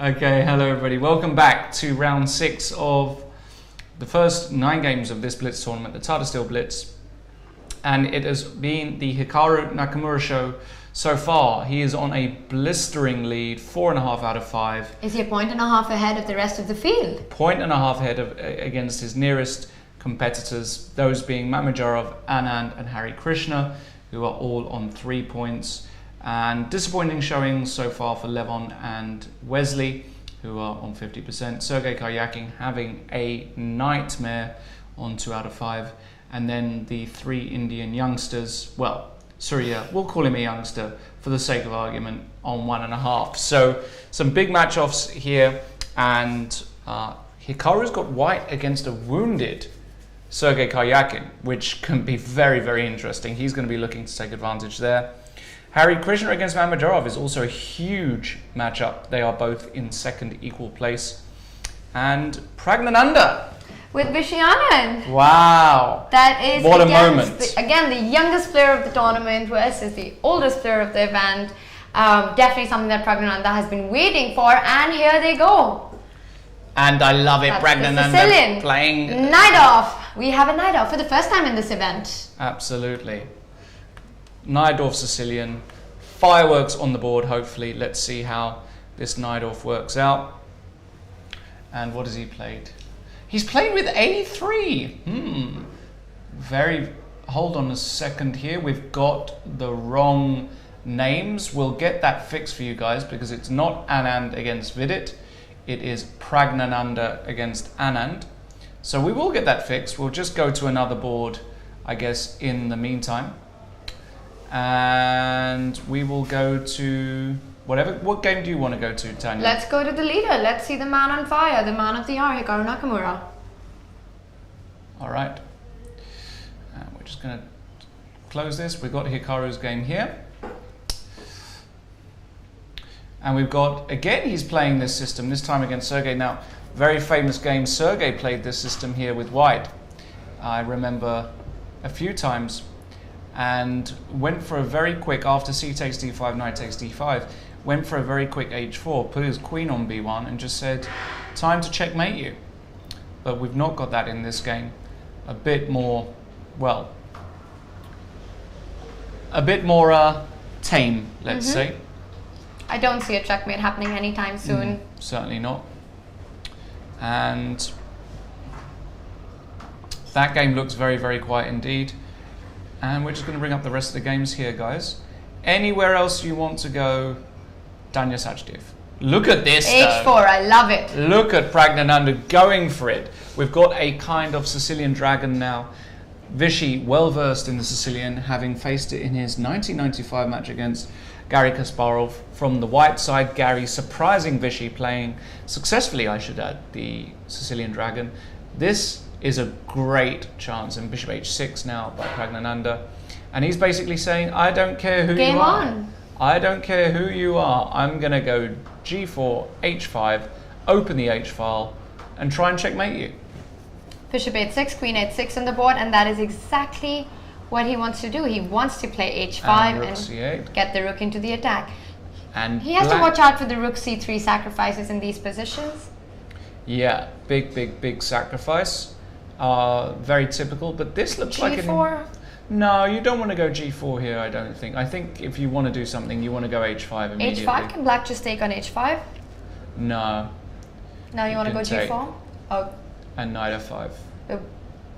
Okay, hello everybody. Welcome back to round 6 of the first 9 games of this Blitz tournament, the Tata Steel Blitz. And it has been the Hikaru Nakamura show so far. He is on a blistering lead, 4.5 out of 5. Is he a point and a half ahead of the rest of the field? Point and a half ahead of, against his nearest competitors, those being Madras Anand and Hari Krishna, who are all on 3 points. And disappointing showings so far for Levon and Wesley, who are on 50%. Sergei Karyakin having a nightmare on 2 out of 5. And then the 3 Indian youngsters, well, Surya, we'll call him a youngster for the sake of argument, on 1.5. So some big match-offs here, and Hikaru's got white against a wounded Sergei Karyakin, which can be very, very interesting. He's going to be looking to take advantage there. Hari Krishna against Madras is also a huge matchup. They are both in second equal place. And Praggnanandhaa with Vishy Anand. Wow. That is what a moment. Again, the youngest player of the tournament, Wes is the oldest player of the event. Definitely something that Praggnanandhaa has been waiting for, and here they go. And I love it, Praggnanandhaa playing night off. We have a night off for the first time in this event. Absolutely. Night-off Sicilian, fireworks on the board, hopefully. Let's see how this night-off works out. And what has he played? He's played with A3. Hold on a second here. We've got the wrong names. We'll get that fixed for you guys, because it's not Anand against Vidit. It is Praggnanandhaa against Anand. So we will get that fixed. We'll just go to another board, I guess, in the meantime. And we will go to what game do you want to go to, Tania? Let's go to the leader. Let's see the man on fire, the man of the hour, Hikaru Nakamura. All right. And we're just going to close this. We've got Hikaru's game here. And we've got, again, he's playing this system, this time against Sergei. Now, very famous game, Sergei played this system here with white. I remember a few times. And went for a very quick, after c takes d5, knight takes d5, went for a very quick h4, put his queen on b1 and just said, time to checkmate you. But we've not got that in this game. A bit more, well, a bit more tame, let's say. I don't see a checkmate happening anytime soon. Certainly not. And that game looks very, very quiet indeed. And we're just going to bring up the rest of the games here, guys. Anywhere else you want to go, Tania Sachdev. Look at this, H4, I love it. Look at Praggnanandhaa going for it. We've got a kind of Sicilian dragon now. Vishy, well versed in the Sicilian, having faced it in his 1995 match against Garry Kasparov. From the white side, Garry surprising Vishy, playing successfully, I should add, the Sicilian dragon. This is a great chance, and bishop h6 now by Praggnanandhaa, and he's basically saying, I don't care who you are. Game on. I don't care who you are. I'm going to go g4, h5, open the h file, and try and checkmate you. Bishop h6, queen h6 on the board, and that is exactly what he wants to do. He wants to play h5 and get the rook into the attack. And he has to watch out for the rook c3 sacrifices in these positions. Yeah, big sacrifice. Very typical, but this looks G4? like an... No, you don't want to go g4 here, I don't think. I think if you want to do something, you want to go h5 immediately. h5? Can black just take on h5? No. Now you want to go g4? Oh. And knight f5.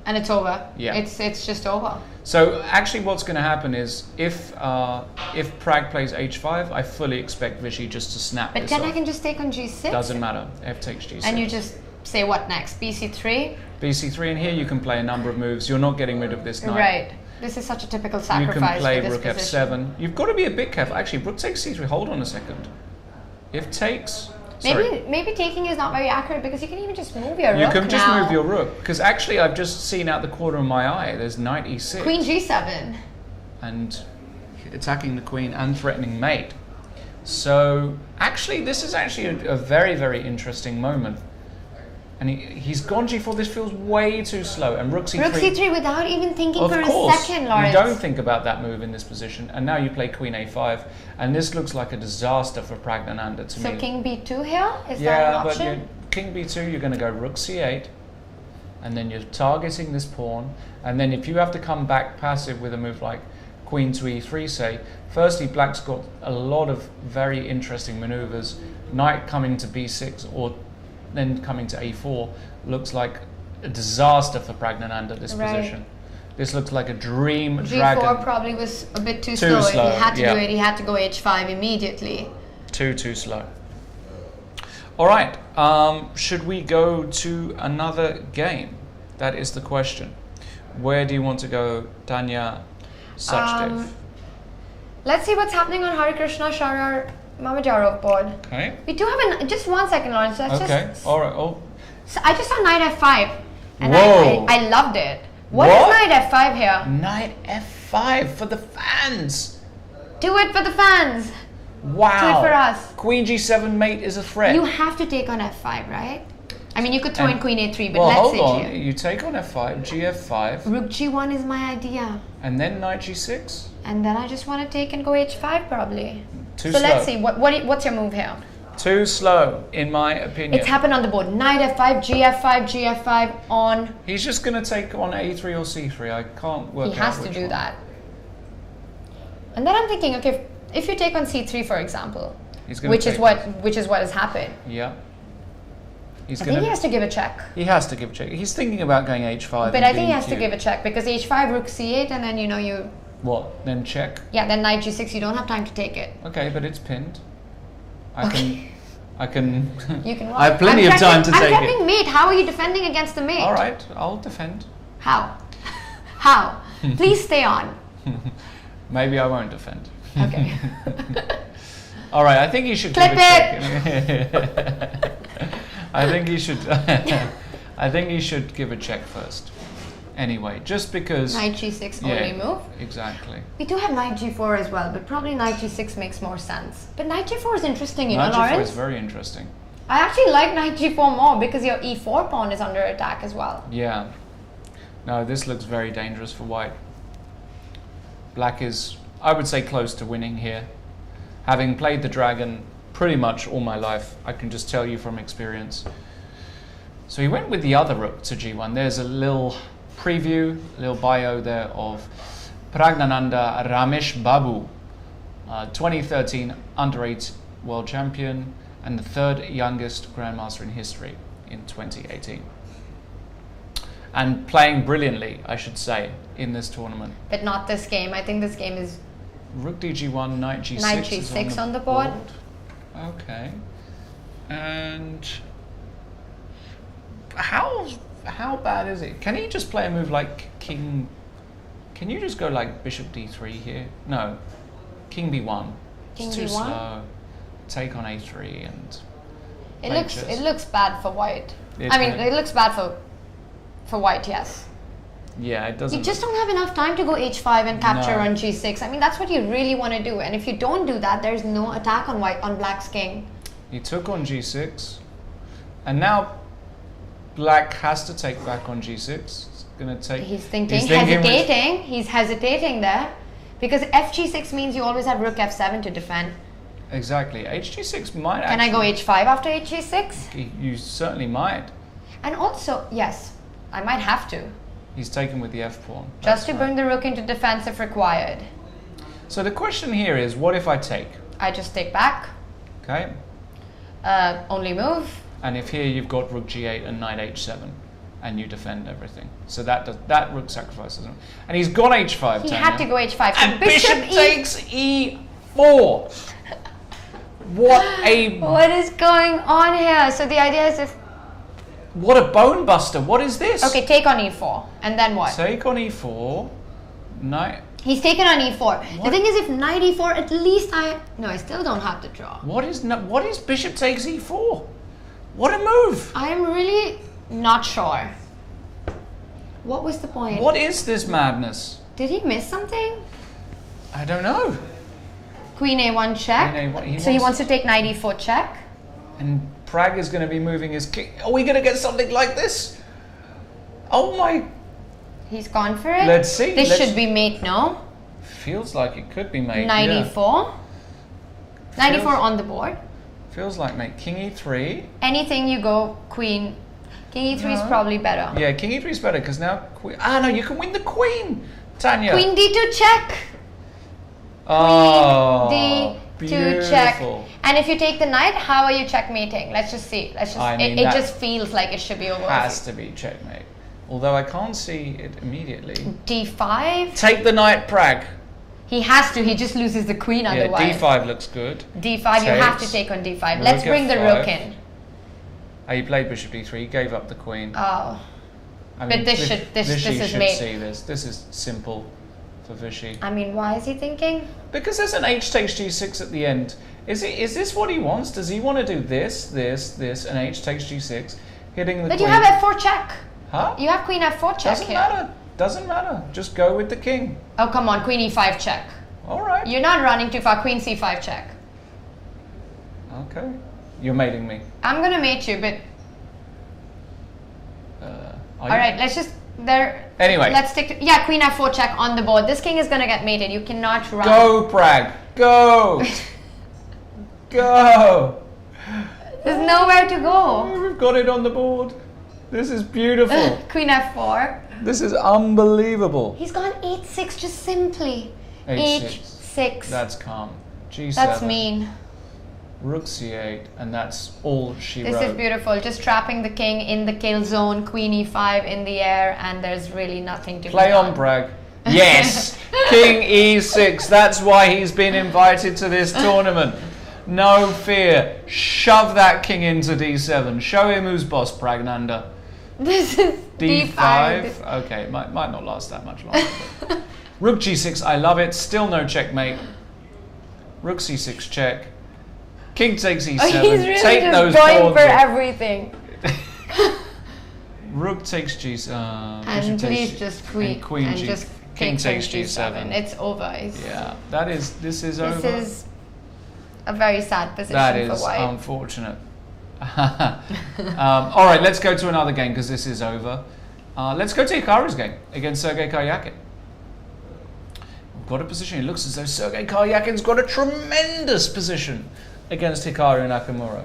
And it's over. Yeah. It's just over. So actually what's going to happen is if Prag plays h5, I fully expect Vishy just to snap this off. But then I can just take on g6? Doesn't matter. F takes g6. And you just say what next? bc3? bc3, and here you can play a number of moves. You're not getting rid of this knight. Right. This is such a typical sacrifice. You can play for this rook position. f7. You've got to be a bit careful. Actually, rook takes c3. Hold on a second. If takes... Maybe taking is not very accurate, because you can even just move your rook. You can just move your rook, because actually I've just seen out the corner of my eye there's knight e6. Queen g7. And attacking the queen and threatening mate. So actually this is actually a very, very interesting moment. And he's gone g4. This feels way too slow. And rook c3. Rook c3 without even thinking for course, a second, Lawrence. You don't think about that move in this position. And now you play queen a5. And this looks like a disaster for Praggnanandhaa to me. So king b2 here? Is that an option? Yeah, but king b2, you're going to go rook c8. And then you're targeting this pawn. And then if you have to come back passive with a move like queen to e3, say, firstly, black's got a lot of very interesting maneuvers. Knight coming to b6 or then coming to a4 looks like a disaster for Praggnanandhaa, this position. This looks like a dream dragon. g4 probably was a bit too slow. If he had to do it, he had to go h5 immediately. Too slow. All right, should we go to another game? That is the question. Where do you want to go, Tania, Sachdev? Let's see what's happening on Hare Krishna Sharar Mamajarov board. Okay. We do have just 1 second, Lawrence. All right. Oh. So I just saw knight f5, and Whoa. I loved it. What is knight f5 here? Knight f5 for the fans. Do it for the fans. Wow. Do it for us. Queen g7 mate is a threat. You have to take on f5, right? I mean, you could throw in queen a3, but well, let's say hold on. You take on f5, gf5. Rook g1 is my idea. And then knight g6. And then I just want to take and go h5 probably. Too slow. Let's see. What's your move here? Too slow, in my opinion. It's happened on the board. Knight f5, gf5, gf5 on. He's just going to take on a3 or c3. I can't work out. He has to do that. And then I'm thinking, okay, if you take on c3, for example, which is what has happened. Yeah. I think he has to give a check. He has to give a check. He's thinking about going h5. But I think he has to give a check because h5, rook c8, and then you. What? Then check? Yeah, then knight g6. You don't have time to take it. Okay, but it's pinned. I can. You can. I have plenty of time to take it. I'm prepping mate. How are you defending against the mate? All right, I'll defend. How? How? Please stay on. Maybe I won't defend. Okay. All right, I think you should Clip give a check. I think you should. I think you should give a check first. Anyway, just because. Knight g6 only move. Exactly. We do have knight g4 as well, but probably knight g6 makes more sense. But knight g4 is interesting, you know, Lawrence. Knight g4 is very interesting. I actually like knight g4 more because your e4 pawn is under attack as well. Yeah. No, this looks very dangerous for white. Black is, I would say, close to winning here. Having played the dragon pretty much all my life, I can just tell you from experience. So he went with the other rook to g1. There's a little preview, little bio there of Praggnanandhaa Ramesh Babu, 2013 under-8 world champion and the 3rd youngest grandmaster in history in 2018. And playing brilliantly, I should say, in this tournament. But not this game. I think this game is rook dg1, knight g6. Knight g6 on the board. Okay. And how bad is it? Can he just play a move like king? Can you just go like bishop d3 here? No. King b1. It's too slow. Take on a3 and it looks bad for white. It looks bad for white, yes. Yeah, it doesn't. You just don't have enough time to go h5 and capture on g6. I mean, that's what you really want to do. And if you don't do that, there's no attack on black's king. He took on g6. And now black has to take back on g6. It's going to take... He's hesitating. He's hesitating there. Because fg6 means you always have rook f7 to defend. Exactly. hg6 might Can I go h5 after hg6? You certainly might. And also, yes, I might have to. He's taken with the f pawn. Just to bring the rook into defense if required. So the question here is, what if I take? I just take back. Okay. Only move. And if here you've got rook g8 and knight h7, and you defend everything, so that rook sacrifices him. And he's got h5. He had to go h5. And bishop takes e4. What is going on here? So the idea is if... What a bone buster. What is this? Okay, take on e4. And then what? Take on e4. Knight. He's taken on e4. What? The thing is, if knight e4, at least I still don't have to draw. What is bishop takes e4? What a move. I'm really not sure. What was the point? What is this madness? Did he miss something? I don't know. Queen a1 check. Queen A1. He wants to take knight e4 check. And Pragg is going to be moving his king. Are we going to get something like this? Oh my... He's gone for it. Let's see. This should be mate, no? Feels like it could be mate. 94. Yeah. 94 on the board. Feels like mate. King e3. Anything you go queen. King e3 is probably better. Yeah, king e3 is better because now queen. Ah no, you can win the queen, Tanya. Queen d2 check. Oh, queen d2 check. And if you take the knight, how are you checkmating? Let's just see. Let's just. It just feels like it should be over. Has to be checkmate. Although I can't see it immediately. d5. Take the knight, Pragg. He has to. He just loses the queen otherwise. Yeah, d5 looks good. d5. Takes. You have to take on d5. Let's bring the rook in. Oh, he played bishop d3. He gave up the queen. Oh. I mean, but this is mate. See this. This is simple for Vishy. I mean, why is he thinking? Because there's an h takes g6 at the end. Is this what he wants? Does he want to do this, and h takes g6, hitting the queen? But you have f4 check. Huh? You have queen f4 check Doesn't matter. Doesn't matter. Just go with the king. Oh, come on. Queen e5 check. All right. You're not running too far. Queen c5 check. Okay. You're mating me. I'm going to mate you, but... all right, let's just... Anyway. Let's stick to... Yeah, queen f4 check on the board. This king is going to get mated. You cannot run. Go, Pragg. Go. Go. There's nowhere to go. We've got it on the board. This is beautiful. Queen f4. This is unbelievable. He's gone h6 just simply. h6. That's calm. g7. That's mean. Rook c8, and that's all she wrote. This is beautiful. Just trapping the king in the kill zone. Queen e5 in the air, and there's really nothing to play on, Pragg. Yes, King e6. That's why he's been invited to this tournament. No fear. Shove that king into d7. Show him who's boss, Praggnanandhaa. This is d5. Okay, it might not last that much longer. Rook g6. I love it. Still no checkmate. Rook c6 check. King takes e7. Oh, he's really take just those going for everything. Rook takes g7. And please just queen. And queen g. Just king takes g7. It's over. Yeah, this is over. This is a very sad position for white. That is unfortunate. All right, let's go to another game because this is over. Let's go to Hikaru's game against Sergei Karyakin. We've got a position. It looks as though Sergei Karyakin's got a tremendous position against Hikaru Nakamura.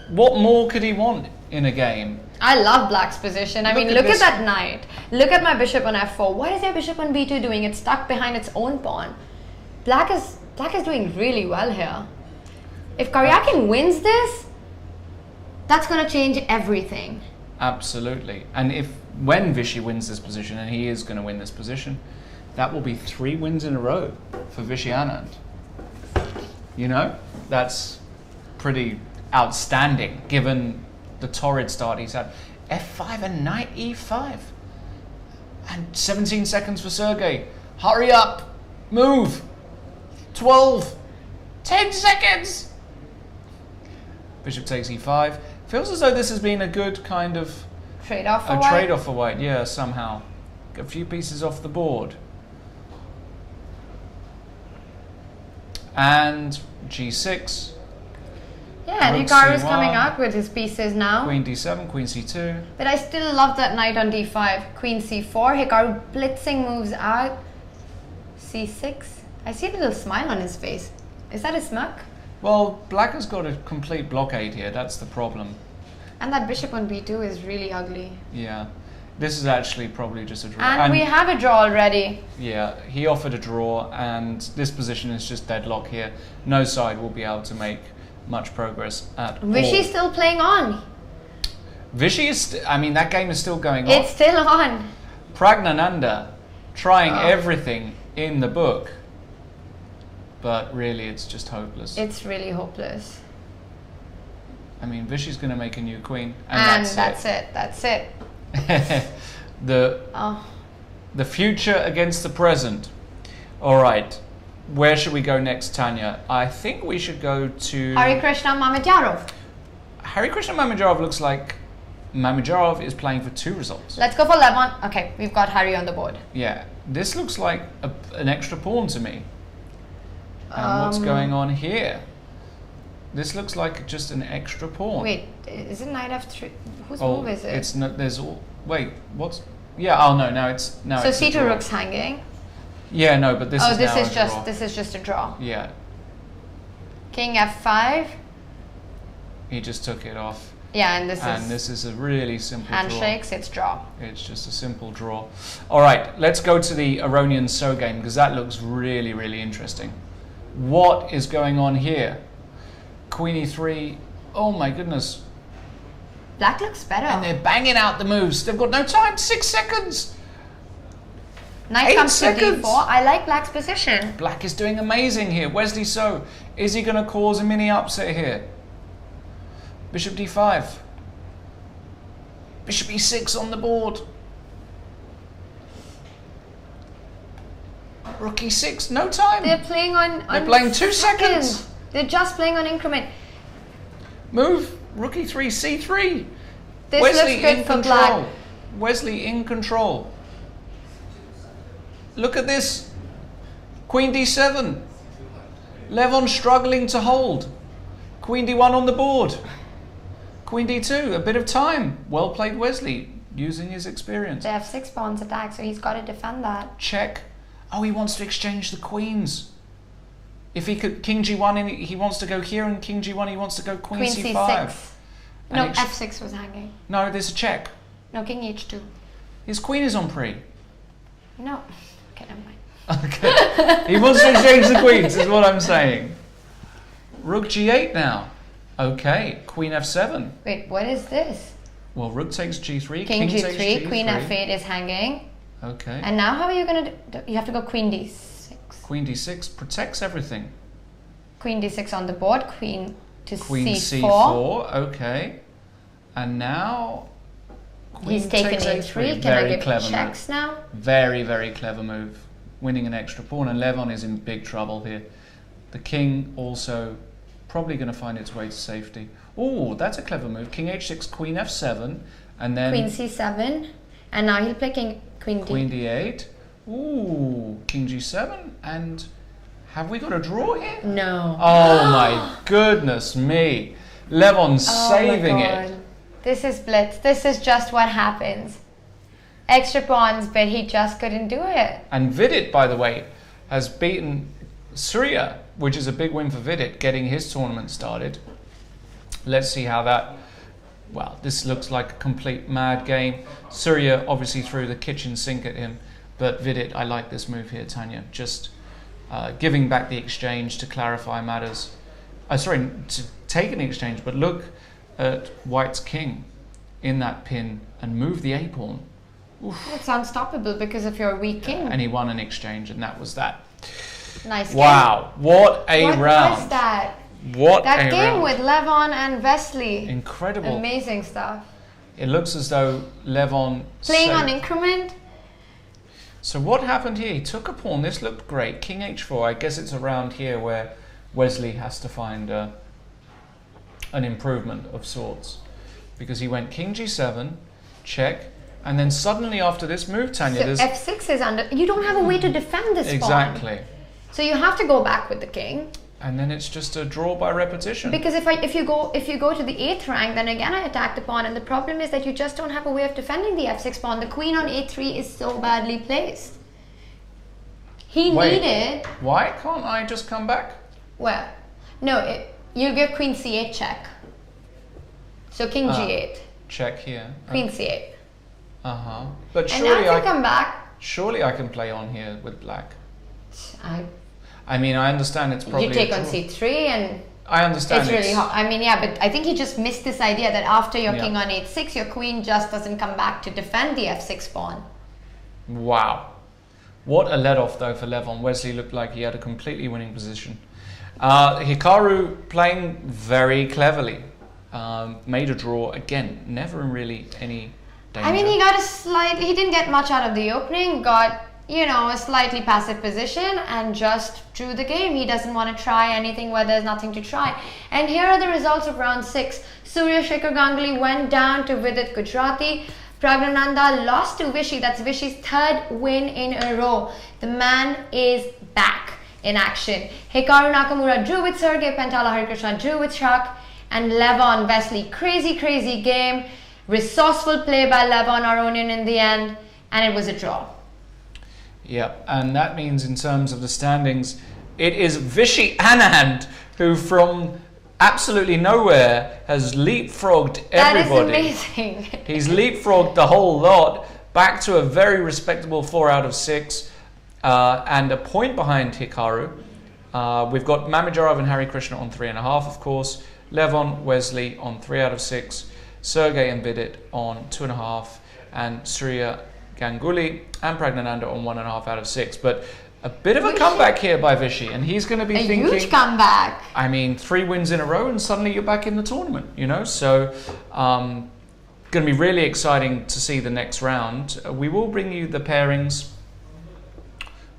What more could he want in a game? I love Black's position. I mean, look at that knight. Look at my bishop on f4. What is your bishop on b2 doing? It's stuck behind its own pawn. Black is doing really well here. If Karyakin wins this, that's going to change everything. Absolutely. And when Vishy wins this position, and he is going to win this position, that will be 3 wins in a row for Vishy Anand. You know, that's pretty outstanding given the torrid start he's had. f5 and knight e5. And 17 seconds for Sergei. Hurry up. Move. 12. 10 seconds. Bishop takes e5. Feels as though this has been a good kind of... Trade-off for white? Trade-off for white, yeah, somehow. A few pieces off the board. And g6. Yeah, and Hikaru's coming up with his pieces now. Queen d7, queen c2. But I still love that knight on d5. Queen c4. Hikaru blitzing moves out. c6. I see a little smile on his face. Is that a smirk? Well, Black has got a complete blockade here. That's the problem. And that bishop on b2 is really ugly. Yeah. This is actually probably just a draw. And we have a draw already. Yeah, he offered a draw, and this position is just deadlock here. No side will be able to make much progress at all. Vishy's still playing on. Vishy is... I mean, that game is still going on. It's still on. Praggnanandhaa trying everything in the book. But really, it's just hopeless. It's really hopeless. I mean, Vishy's going to make a new queen. And that's it. That's it. The future against the present. All right. Where should we go next, Tanya? I think we should go to... Harikrishna Mamedyarov. Harikrishna Mamedyarov looks like Mamedyarov is playing for 2 results. Let's go for Levon. Okay, we've got Harry on the board. Yeah. This looks like an extra pawn to me. And what's going on here? This looks like just an extra pawn. Wait, is it knight f3? Whose move is it? It's not. There's all. Wait, what's? Yeah. Oh no. Now it's now. So it's c2 rook's hanging. Yeah. No, but this. Oh, is this now is a just draw. this is just a draw. Yeah. King f5. He just took it off. Yeah, and this is a really simple handshakes. draw. It's draw. It's just a simple draw. All right, let's go to the Aronian So game because that looks really, really interesting. What is going on here? Queen e3. Oh my goodness. Black looks better. And they're banging out the moves. They've got no time. 6 seconds. Knight 8 comes to seconds. d4. I like Black's position. Black is doing amazing here. Wesley So. Is he going to cause a mini upset here? Bishop d5. Bishop e6 on the board. Rook e6. No time. They're playing on They're playing 2 seconds. They're just playing on increment. Move. Rook e3, c3. This Wesley looks good in for control. Black. Wesley in control. Look at this. Queen d7. Levon struggling to hold. Queen d1 on the board. Queen d2. A bit of time. Well played, Wesley, using his experience. They have 6 pawns attack, so he's got to defend that. Check. Oh, he wants to exchange the queens. If he could, king g1, he wants to go here, and king g1, he wants to go queen c5. c6. No, And f6 was hanging. No, there's a check. No, king h2. His queen is on pre. No. Okay, never mind. Okay. He wants to exchange the queens, is what I'm saying. Rook g8 now. Okay, queen f7. Wait, what is this? Well, rook takes g3, King takes g3, g3. queen f8 is hanging. Okay. And now how are you going to do? You have to go queen d6. Queen d6 protects everything. Queen d6 on the board, queen to Queen c4. c4, okay. And now queen He's taken takes a3. Can Very I give clever checks move. now? Very, very clever move. Winning an extra pawn, and Levon is in big trouble here. The king also probably going to find its way to safety. Oh, that's a clever move. King h6, queen f7, and then Queen c7. And now he'll play queen d8. Ooh, king g7, and have we got a draw here? No. Oh my goodness me. Levon saving my God. it. This is Blitz. This is just what happens. Extra pawns, but he just couldn't do it. And Vidit, by the way, has beaten Surya, which is a big win for Vidit, getting his tournament started. Let's see how that... Well, this looks like a complete mad game. Surya obviously threw the kitchen sink at him, but Vidit, I like this move here, Tania. Just giving back the exchange to clarify matters. Sorry, to take an exchange, but look at White's king in that pin and move the a-pawn. Oof. It's unstoppable because of your weak king. And he won an exchange, and that was that. Nice game. Wow, what a What round. was that? What That a game round. with Levon and Wesley. Incredible. Amazing stuff. It looks as though Levon... Playing on increment. So what happened here? He took a pawn. This looked great. King h4. I guess it's around here where Wesley has to find an improvement of sorts. Because he went king g7, check, and then suddenly after this move, Tania, So there's... f6 is under. You don't have a way to defend this pawn. Exactly. So you have to go back with the king. And then it's just a draw by repetition. Because if you go to the 8th rank, then again I attack the pawn, and the problem is that you just don't have a way of defending the f6 pawn. The queen on a3 is so badly placed. He needed. Why can't I just come back? Well, no, you give queen c8 check. So king g8, Check here. queen c8, But and now surely if you come back, surely I can play on here with black. I I mean, I understand it's probably you take a on draw. c3 and I understand it's really hard. I mean, yeah, but I think he just missed this idea that after your king on h6, your queen just doesn't come back to defend the f6 pawn. Wow. What a let-off, though, for Levon. Wesley looked like he had a completely winning position. Hikaru playing very cleverly. Made a draw. Again, never in really any danger. I mean, he didn't get much out of the opening, got, a slightly passive position and just drew the game. He doesn't want to try anything where there's nothing to try. And here are the results of round 6. Surya Shekhar Ganguly went down to Vidit Gujarati. Praggnanandhaa lost to Vishy. That's Vishy's 3rd win in a row. The man is back. in action. Hikaru Nakamura drew with Sergey, Pentala Harikrishna drew with Shak, and Levon Wesley. Crazy game. Resourceful play by Levon Aronian in the end, and it was a draw. Yeah, and that means in terms of the standings, it is Vishy Anand who from absolutely nowhere has leapfrogged everybody. That is amazing. He's leapfrogged the whole lot back to a very respectable 4 out of 6 and a point behind Hikaru. We've got Mamijarov and Hari Krishna on 3.5, of course. Levon, Wesley on 3 out of 6. Sergey and Vidit on 2.5. And Surya Ganguly and Praggnanandhaa on 1.5 out of 6. But a bit of a comeback here by Vishy, and he's going to be thinking... A huge comeback. I mean, 3 wins in a row and suddenly you're back in the tournament, you know? So, going to be really exciting to see the next round. We will bring you the pairings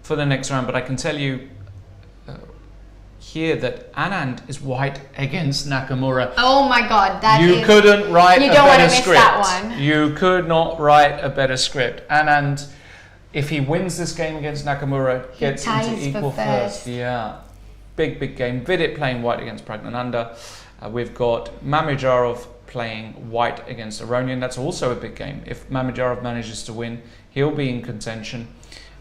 for the next round, but I can tell you here that Anand is white against Nakamura. Oh my God, you couldn't write a better script. You don't want to miss that one. You could not write a better script. Anand, if he wins this game against Nakamura, gets into equal first. Yeah, big game. Vidit playing white against Praggnanandhaa. We've got Mamijarov playing white against Aronian. That's also a big game. If Mamijarov manages to win, he'll be in contention.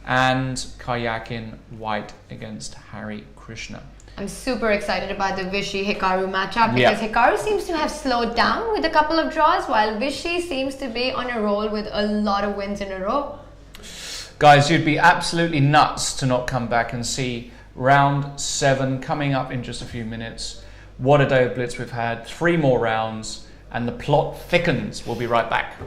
And Karyakin white against Hari Krishna. I'm super excited about the Vishy-Hikaru matchup because Hikaru seems to have slowed down with a couple of draws while Vishy seems to be on a roll with a lot of wins in a row. Guys, you'd be absolutely nuts to not come back and see round 7 coming up in just a few minutes. What a day of Blitz we've had. 3 more rounds and the plot thickens. We'll be right back.